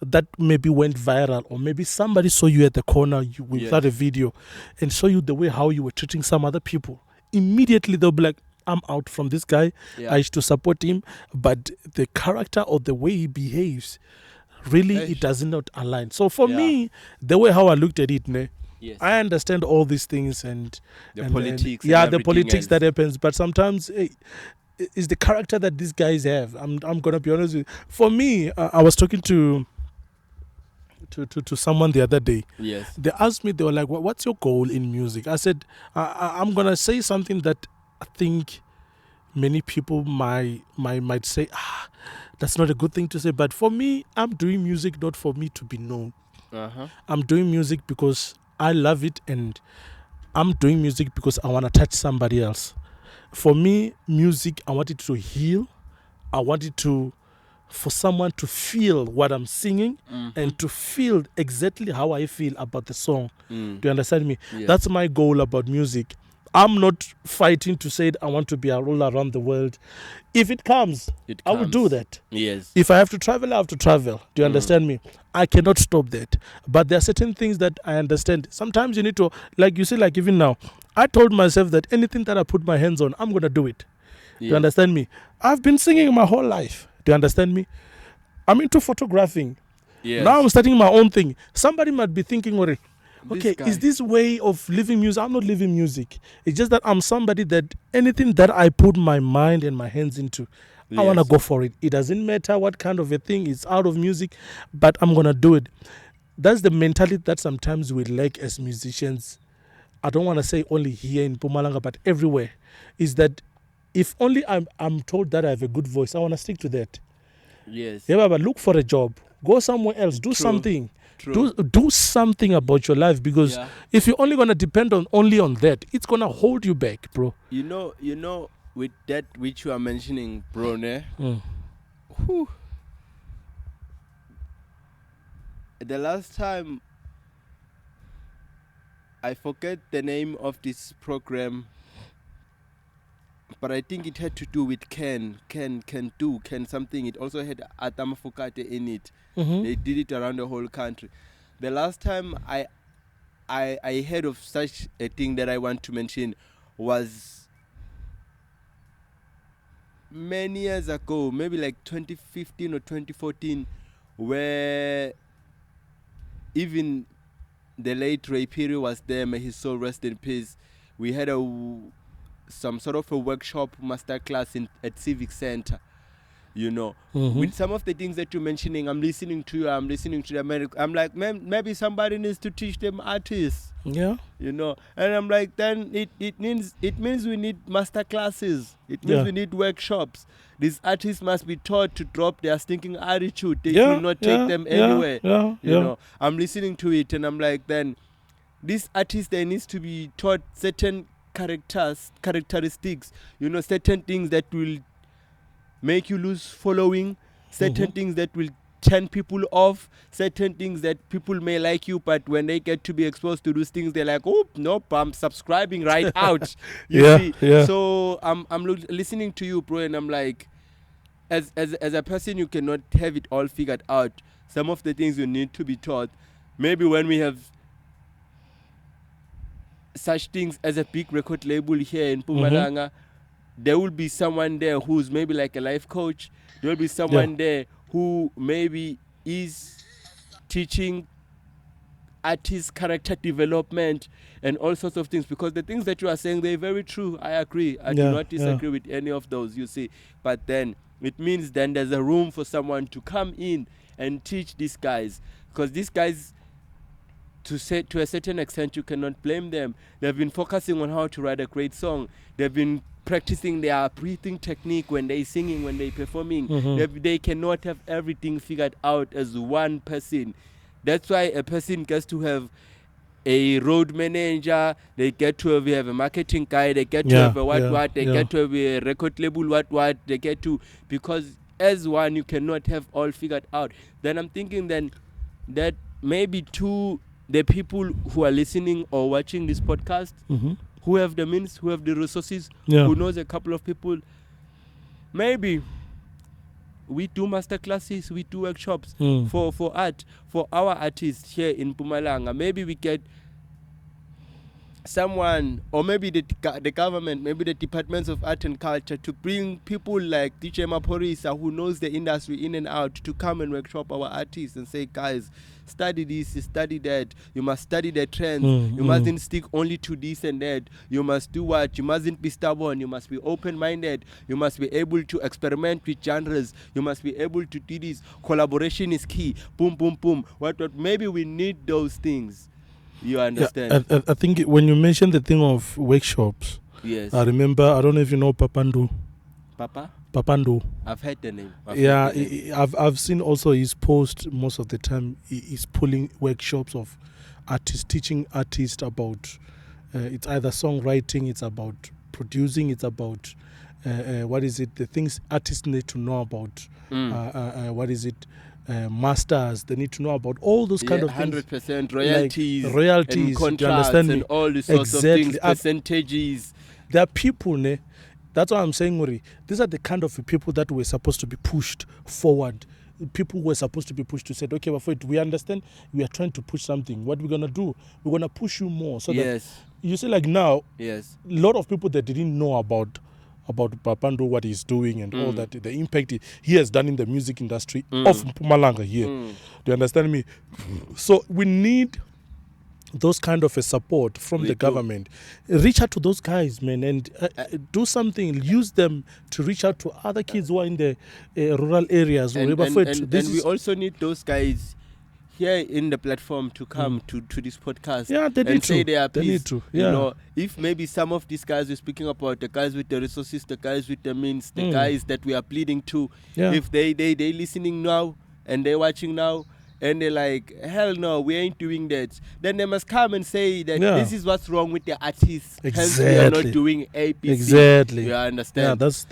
that maybe went viral, or maybe somebody saw you at the corner without a video and saw you the way how you were treating some other people, immediately they'll be like, I'm out from this guy. I used to support him, but the character or the way he behaves, really, it does not align. So for me, the way how I looked at it, I understand all these things and politics. The politics that happens, but sometimes it's the character that these guys have. I'm gonna be honest with you. For me, I was talking to someone the other day. They asked me, they were like, what's your goal in music? I said, I'm gonna say something that I think many people might say, that's not a good thing to say. But for me, I'm doing music not for me to be known. I'm doing music because I love it, and I'm doing music because I want to touch somebody else. For me, music, I want it to heal. I want it for someone to feel what I'm singing and to feel exactly how I feel about the song. Do you understand me? That's my goal about music. I'm not fighting to say I want to be all around the world. If it comes, I will do that. If I have to travel, I have to travel. Do you understand me? I cannot stop that. But there are certain things that I understand. Sometimes you need to, like you see, like even now, I told myself that anything that I put my hands on, I'm going to do it. Do you understand me? I've been singing my whole life. Do you understand me? I'm into photographing. Now I'm starting my own thing. Somebody might be thinking, okay, is this way of living music? I'm not living music. It's just that I'm somebody that anything that I put my mind and my hands into, I want to go for it. It doesn't matter what kind of a thing is out of music, but I'm going to do it. That's the mentality that sometimes we lack as musicians. I don't want to say only here in Mpumalanga, but everywhere. Is that if only I'm told that I have a good voice, I want to stick to that. But look for a job. Go somewhere else. Do something. Do something about your life, because if you're only gonna depend only on that, it's gonna hold you back, bro. You know, with that which you are mentioning, bro, the last time, I forget the name of this program, but I think it had to do with Ken something. It also had Atama Fokate in it. They did it around the whole country. The last time I heard of such a thing that I want to mention was many years ago, maybe like 2015 or 2014, where even the late Ray Piri was there, may his soul rest in peace. We had some sort of a workshop, masterclass at Civic Center, you know. With some of the things that you're mentioning, I'm listening to you, I'm listening to the American. I'm like, man, maybe somebody needs to teach them artists. Yeah. You know, and I'm like, then it means we need masterclasses. It means we need workshops. These artists must be taught to drop their stinking attitude. They will not take them anywhere. You know, I'm listening to it and I'm like, then these artists, they needs to be taught certain characteristics, you know, certain things that will make you lose following, certain things that will turn people off, certain things that people may like you, but when they get to be exposed to those things, they're like, oh, nope, I'm subscribing right out. You see? So I'm listening to you, bro, and I'm like, as a person, you cannot have it all figured out. Some of the things you need to be taught. Maybe when we have such things as a big record label here in Mpumalanga, there will be someone there who's maybe like a life coach. There will be someone there who maybe is teaching artist character development and all sorts of things, because the things that you are saying, they're very true. I agree. I do not disagree with any of those, you see. But then it means then there's a room for someone to come in and teach these guys, because these guys, to a certain extent, you cannot blame them. They've been focusing on how to write a great song. They've been practicing their breathing technique when they're singing, when they're performing. They cannot have everything figured out as one person. That's why a person gets to have a road manager, they get to have a marketing guy, they get to have a what, they get to have a record label what, they get to, because as one, you cannot have all figured out. Then I'm thinking then that maybe to the people who are listening or watching this podcast, who have the means, who have the resources, who knows a couple of people, maybe we do masterclasses, we do workshops for art, for our artists here in Mpumalanga. Maybe we get someone, or maybe the government, maybe the departments of art and culture, to bring people like DJ Maporisa, who knows the industry in and out, to come and workshop our artists and say, guys, study this, study that. You must study the trends. You mustn't stick only to this and that. You must do what? You mustn't be stubborn. You must be open-minded. You must be able to experiment with genres. You must be able to do this. Collaboration is key. Boom, boom, boom. What? Maybe we need those things. You understand? Yeah, I think when you mentioned the thing of workshops, yes, I remember, I don't know if you know Papandu. Papandu. I've heard the name. I've seen also his post most of the time. He's pulling workshops of artists, teaching artists about, it's either songwriting, it's about producing, it's about, the things artists need to know about, masters, they need to know about all those kind of things. 100% royalties, like royalties, and contracts, and all these sorts of things, percentages. There are people, that's what I'm saying, Uri. These are the kind of people that were supposed to be pushed forward. People were supposed to be pushed to say, okay, but we understand we are trying to push something. What we're going to do, we're going to push you more. So that, you see, like now, a lot of people that didn't know about Papando, what he's doing and all that, the impact he has done in the music industry of Mpumalanga here. Do you understand me? So we need those kind of a support from the government. Reach out to those guys, man, and do something. Use them to reach out to other kids who are in the rural areas. And we also need those guys here in the platform to come to this podcast and say their piece. They need to. You know, if maybe some of these guys we're speaking about, the guys with the resources, the guys with the means, the guys that we are pleading to, if they listening now and they're watching now, and they're like, hell no, we ain't doing that, then they must come and say that this is what's wrong with the artists. Hence we are not doing ABC. Exactly. You understand? Yeah, that's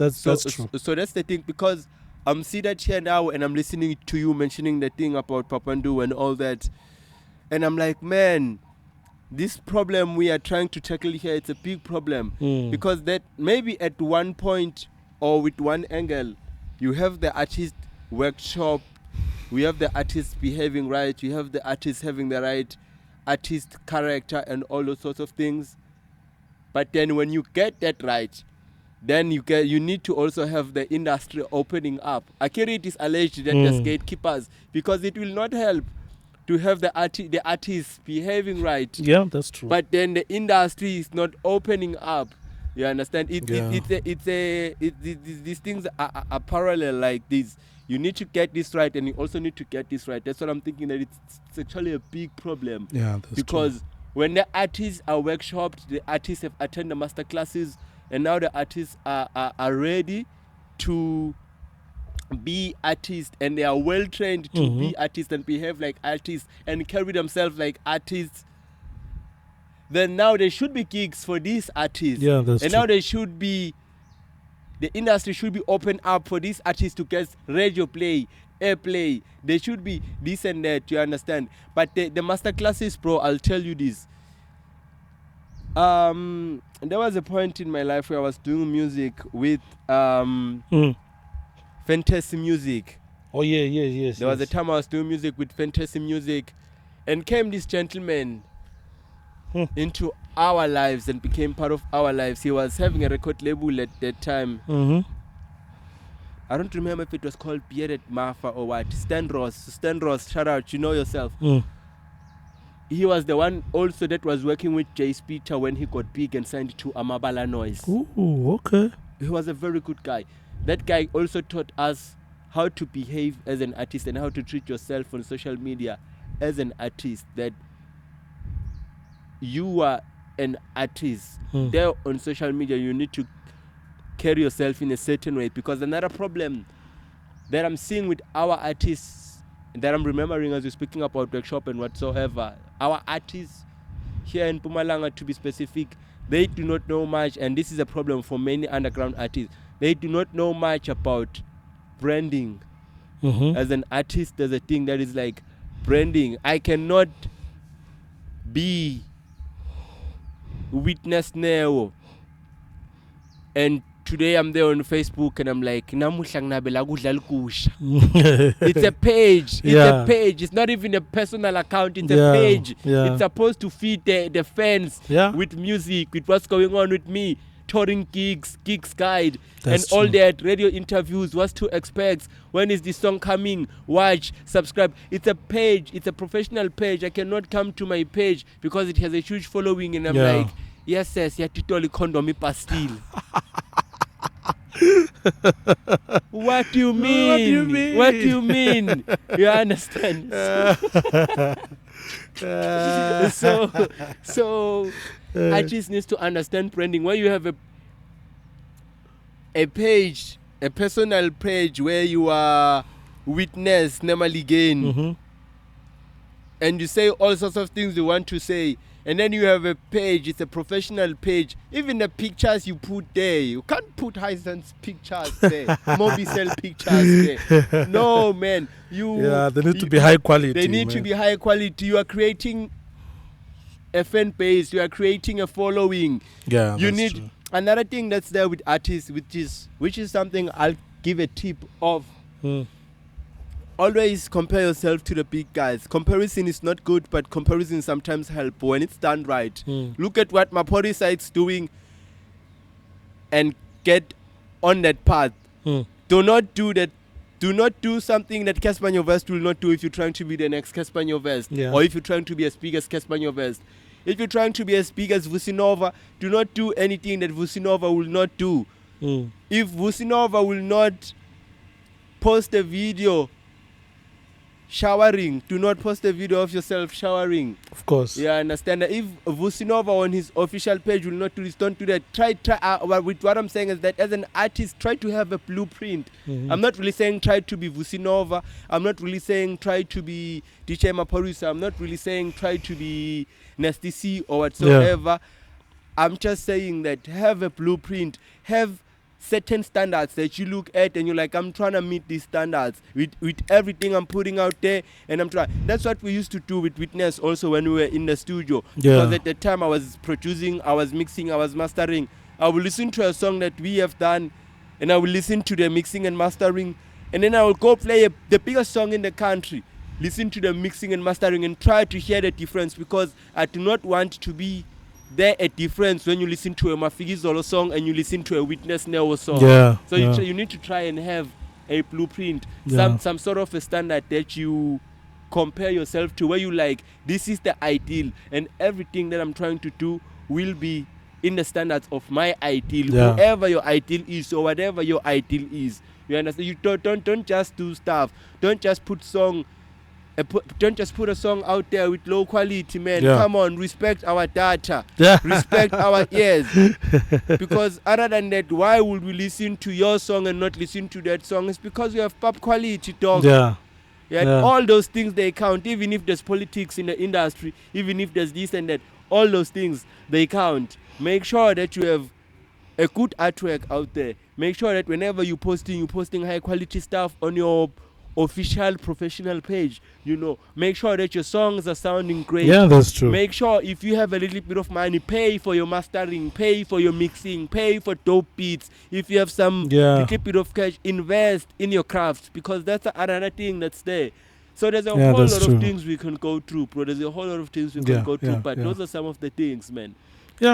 true. So that's the thing, because I'm seated here now and I'm listening to you mentioning the thing about Papandu and all that. And I'm like, man, this problem we are trying to tackle here, it's a big problem. Because that maybe at one point or with one angle, you have the artist workshop, we have the artist behaving right, you have the artist having the right artist character and all those sorts of things. But then when you get that right, then you need to also have the industry opening up. Akiri, it is alleged that there's gatekeepers, because it will not help to have the artists behaving right. Yeah, that's true. But then the industry is not opening up. You understand? These things are parallel like this. You need to get this right, and you also need to get this right. That's what I'm thinking, that it's actually a big problem. Yeah, that's because true. When the artists are workshopped, the artists have attended the master classes, and now the artists are ready to be artists, and they are well trained to be artists and behave like artists and carry themselves like artists. Then now there should be gigs for these artists. Yeah, that's and true. now the industry should be open up for these artists to get radio play, airplay. There should be this and that, you understand? But the master classes, bro, I'll tell you this. There was a point in my life where I was doing music with fantasy music. Oh yeah, yes. There was a time I was doing music with fantasy music, and came this gentleman into our lives and became part of our lives. He was having a record label at that time. I don't remember if it was called Bearded Mafa or what. Stan Ross, shout out, you know yourself. He was the one also that was working with Jace Peter when he got big and signed to Amabala Noise. Ooh, okay. He was a very good guy. That guy also taught us how to behave as an artist and how to treat yourself on social media as an artist. That you are an artist. There on social media, you need to carry yourself in a certain way. Because another problem that I'm seeing with our artists, that I'm remembering as we're speaking about workshop and whatsoever, our artists here in Mpumalanga, to be specific, they do not know much, and this is a problem for many underground artists. They do not know much about branding. As an artist, there's a thing that is like branding. I cannot be witness now, and today I'm there on Facebook and I'm like, it's a page. It's a page. It's not even a personal account. It's a page. It's supposed to feed the fans with music, with what's going on with me, touring gigs guide, and all that, radio interviews, what's to expect, when is this song coming, watch, subscribe. It's a page. It's a professional page. I cannot come to my page because it has a huge following and I'm like, yes, yatitoli condom pastil. What do you mean? What do you mean? You understand? So artists needs to understand branding. When you have a page, a personal page where you are witness normally again, and you say all sorts of things you want to say, and then you have a page, it's a professional page. Even the pictures you put there, you can't put hhis pictures there, Mobicel pictures there. No, man. They need to be high quality. They need to be high quality. You are creating a fan base. You are creating a following. Yeah, you that's need true. Another thing that's there with artists, which is something I'll give a tip of. Always compare yourself to the big guys. Comparison is not good, but comparison sometimes help when it's done right. Look at what Mapori Site's doing and get on that path. Do not do that. Do not do something that Casper Nyovest will not do if you're trying to be the next Casper Nyovest, or if you're trying to be as big as Casper Nyovest. If you're trying to be as big as Vusinova, do not do anything that Vusinova will not do. If Vusinova will not post a video showering, do not post a video of yourself showering. Of course. Yeah, understand that. If Vusinova on his official page will not do this, don't do that. Try with what I'm saying is that as an artist, try to have a blueprint. I'm not really saying try to be Vusinova. I'm not really saying try to be DJ Maporisa. I'm not really saying try to be Nasty C or whatsoever. I'm just saying that have a blueprint. Have certain standards that you look at and you're like, I'm trying to meet these standards with everything I'm putting out there, and I'm trying. That's what we used to do with Witness also when we were in the studio. Because at the time I was producing, I was mixing, I was mastering. I will listen to a song that we have done, and I will listen to the mixing and mastering, and then I will go play the biggest song in the country, listen to the mixing and mastering, and try to hear the difference, because I do not want to be there a difference when you listen to a Mafigizolo song and you listen to a Witness Neo song. So you need to try and have a blueprint, some sort of a standard that you compare yourself to, where you like, this is the ideal, and everything that I'm trying to do will be in the standards of my ideal, whoever your ideal is or whatever your ideal is. You understand? You don't just do stuff. Don't just put a song out there with low quality, man. Come on, respect our data, respect our ears. Because other than that, why would we listen to your song and not listen to that song? It's because you have pop quality, dog. All those things, they count. Even if there's politics in the industry, even if there's this and that, all those things, they count. Make sure that you have a good artwork out there. Make sure that whenever you're posting high quality stuff on your official professional page. Make sure that your songs are sounding great. That's true. Make sure if you have a little bit of money, pay for your mastering, pay for your mixing, pay for dope beats. If you have some little bit of cash, invest in your craft, because that's another thing that's there. So there's a whole lot of things we can go through, bro. There's a whole lot of things we can go through, but those are some of the things, man. We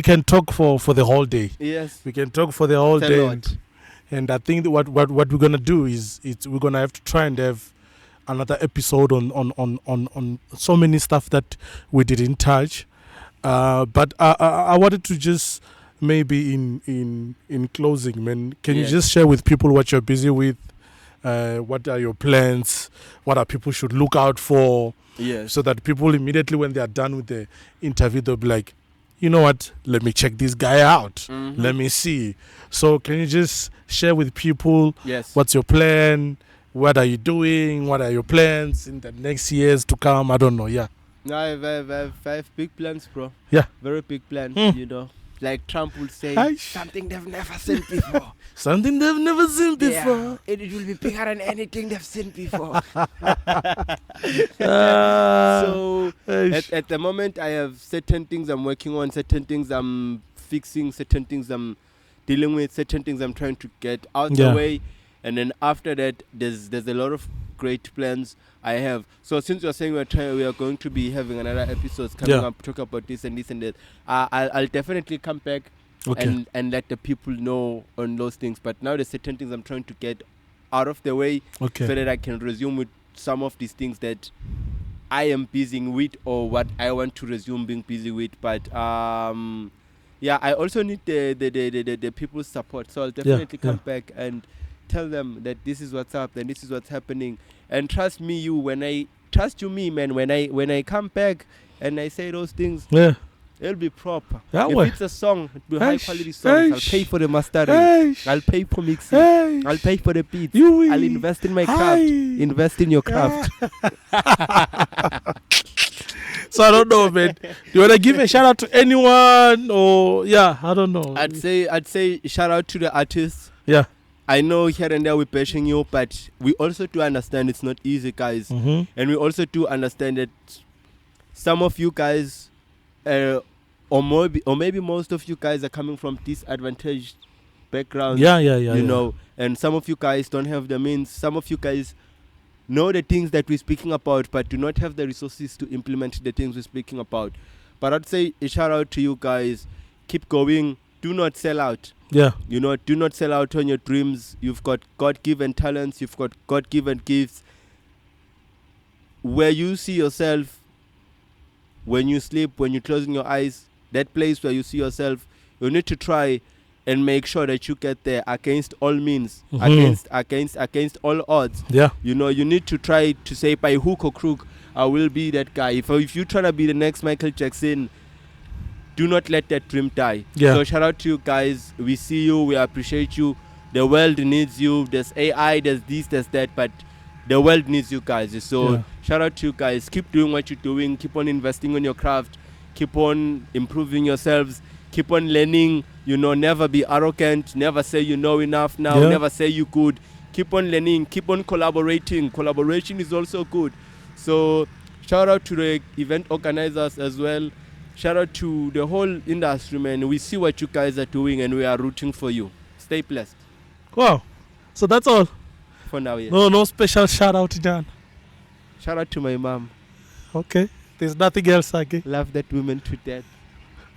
can talk for the whole day. Yes, we can talk for the whole day, and I think that what we're gonna do is we're gonna have to try and have another episode on so many stuff that we didn't touch. But I wanted to just maybe in closing, man, can you just share with people what you're busy with? What are your plans? What are people should look out for? So that people immediately when they are done with the interview, they'll be like, you know what, let me check this guy out. Let me see. So can you just share with people what's your plan? What are you doing? What are your plans in the next years to come? I don't know. I have big plans, bro. Very big plans, Like Trump will say, something they've never seen before. Something they've never seen before. It will be bigger than anything they've seen before. So at the moment, I have certain things I'm working on, certain things I'm fixing, certain things I'm dealing with, certain things I'm trying to get out the way. And then after that, there's a lot of great plans I have. So since you're saying we are going to be having another episodes coming up, talk about this and this and that, I'll definitely come back and let the people know on those things. But now there's certain things I'm trying to get out of the way so that I can resume with some of these things that I am busy with or what I want to resume being busy with. But I also need the people's support. So I'll definitely come back and tell them that this is what's up and this is what's happening. And trust me, when I come back and I say those things, it'll be proper. If it's a song, it'll be high quality songs. I'll pay for the mastering. I'll pay for mixing. I'll pay for the beats. I'll invest in my craft. Invest in your craft. So I don't know, man. Do you want to give a shout out to anyone or I don't know. I'd say shout out to the artists. I know here and there we're bashing you, but we also do understand it's not easy, guys. And we also do understand that some of you guys, or maybe most of you guys are coming from disadvantaged backgrounds. You know, and some of you guys don't have the means. Some of you guys know the things that we're speaking about, but do not have the resources to implement the things we're speaking about. But I'd say a shout out to you guys. Keep going. Do not sell out. Do not sell out on your dreams. You've got God-given talents. You've got God-given gifts. Where you see yourself when you sleep, when you're closing your eyes, that place where you see yourself, you need to try and make sure that you get there against all means, against all odds. You need to try to say by hook or crook, I will be that guy. If you're trying to be the next Michael Jackson, do not let that dream die. So shout out to you guys. We see you. We appreciate you. The world needs you. There's AI, there's this, there's that, but the world needs you guys. So shout out to you guys. Keep doing what you're doing. Keep on investing in your craft. keep on improving yourselves, keep on learning, never be arrogant, never say you know enough now, never say you good. Keep on learning, keep on collaborating. Collaboration is also good. So shout out to the event organizers as well. Shout out to the whole industry, man. We see what you guys are doing and we are rooting for you. Stay blessed. Wow. So that's all? For now, yes. No special shout out, Jan? Shout out to my mom. Okay. There's nothing else, again. Love that woman to death.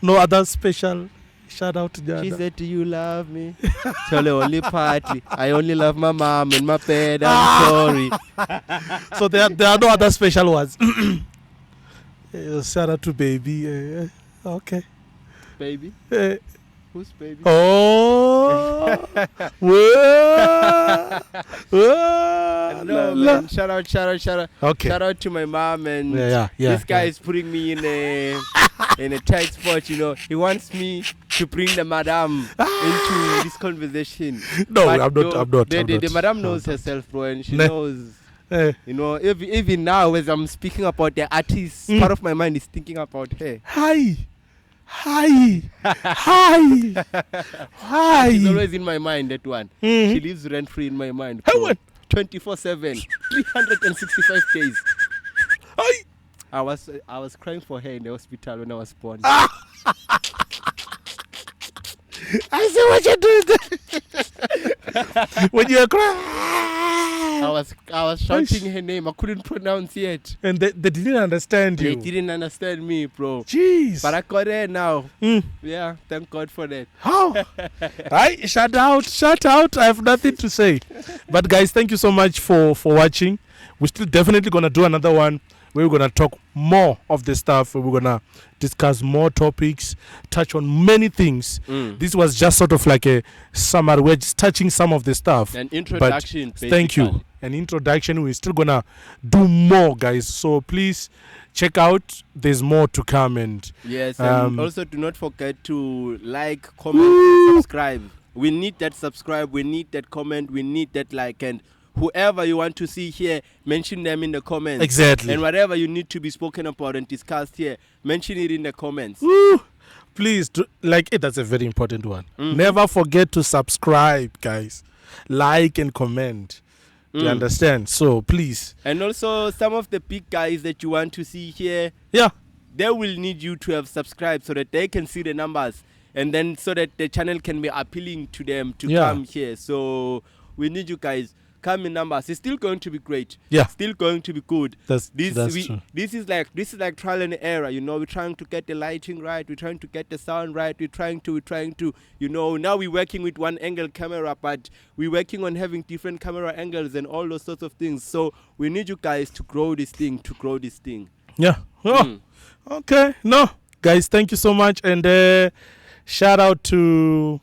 No other special shout out, Jan? She said, do you love me? Tell only partly. I only love my mom and my dad. I'm sorry. So there are no other special ones. Shout out to baby. Okay. Baby? Who's baby? Oh. No, man. Shout out. Okay. Shout out to my mom and yeah, this guy is putting me in a tight spot, He wants me to bring the madam into this conversation. No, but I'm not. The madam knows herself, bro, and she knows. Even now as I'm speaking about the artist, part of my mind is thinking about her. Hi. She's always in my mind, that one. She lives rent free in my mind. 24/7, 365 days. Hi. I was crying for her in the hospital when I was born. I see what you're doing there. When you're crying. I was shouting her name. I couldn't pronounce it. And they didn't understand you. They didn't understand me, bro. Jeez. But I got her now. Yeah, thank God for that. How? Right? Shout out. I have nothing to say. But guys, thank you so much for watching. We're still definitely going to do another one. We're going to talk more of the stuff. We're going to discuss more topics, touch on many things. This was just sort of like a summary. We're just touching some of the stuff. An introduction, basically. Thank you. An introduction. We're still going to do more, guys. So please check out. There's more to come. And yes, and also do not forget to like, comment, and subscribe. We need that subscribe. We need that comment. We need that like. And whoever you want to see here, mention them in the comments. Exactly. And whatever you need to be spoken about and discussed here, mention it in the comments. Woo! Please, that's a very important one. Never forget to subscribe, guys. Like and comment. Do you understand? So, please. And also, some of the big guys that you want to see here, they will need you to have subscribed so that they can see the numbers. And then so that the channel can be appealing to them to come here. So, we need you guys. Come in numbers. It's still going to be great. Yeah. Still going to be good. That's true. This is like trial and error. We're trying to get the lighting right. We're trying to get the sound right. We're trying to. Now we're working with one angle camera, but we're working on having different camera angles and all those sorts of things. So we need you guys to grow this thing. Yeah. Oh. Okay. No, guys. Thank you so much, and shout out to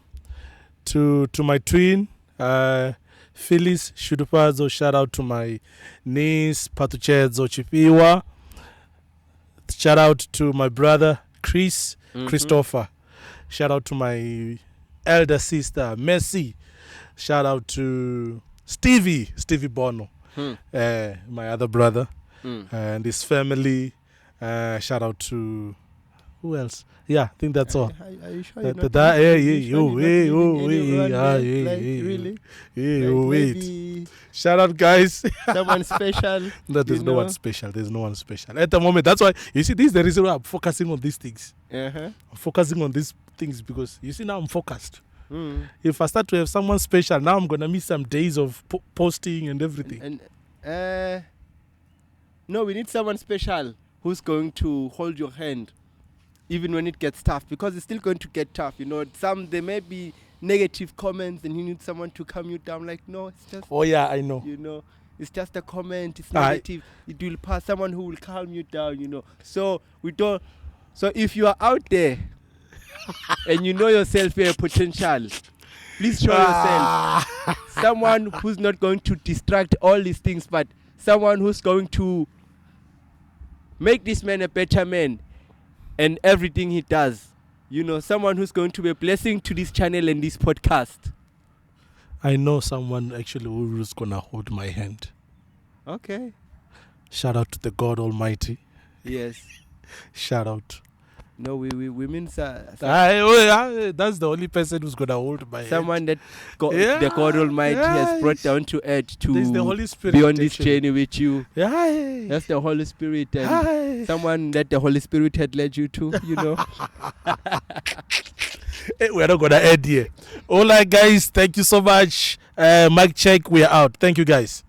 my twin. Phyllis Shudupazo, shout out to my niece Patuchedzo Chipiwa. Shout out to my brother Christopher. Shout out to my elder sister Messi. Shout out to Stevie Bono, my other brother, and his family. Shout out to who else? Yeah, I think that's all. Are you sure wait. Shout out, guys. Someone special. No, there's no one special. There's no one special. At the moment, that's why, you see, this is the reason why I'm focusing on these things. I'm focusing on these things because, you see, now I'm focused. If I start to have someone special, now I'm going to miss some days of posting and everything. No, we need someone special who's going to hold your hand even when it gets tough, because it's still going to get tough. There may be negative comments and you need someone to calm you down. Like, no, it's just... Oh, yeah, I know. It's just a comment. It's negative. It will pass. Someone who will calm you down, So we don't... So if you are out there and you know yourself your potential, please show yourself. Someone who's not going to distract all these things, but someone who's going to make this man a better man. And everything he does, someone who's going to be a blessing to this channel and this podcast. I know someone actually who's going to hold my hand. Okay. Shout out to the God Almighty. Yes. Shout out. No, we mean That's the only person who's gonna hold my someone hand. that the God Almighty has brought down to earth to the Holy Spirit be on this journey with you. Yeah. That's the Holy Spirit, and someone that the Holy Spirit had led you to, you know. We're not gonna end here. All right, guys, thank you so much. Mic check, we're out. Thank you, guys.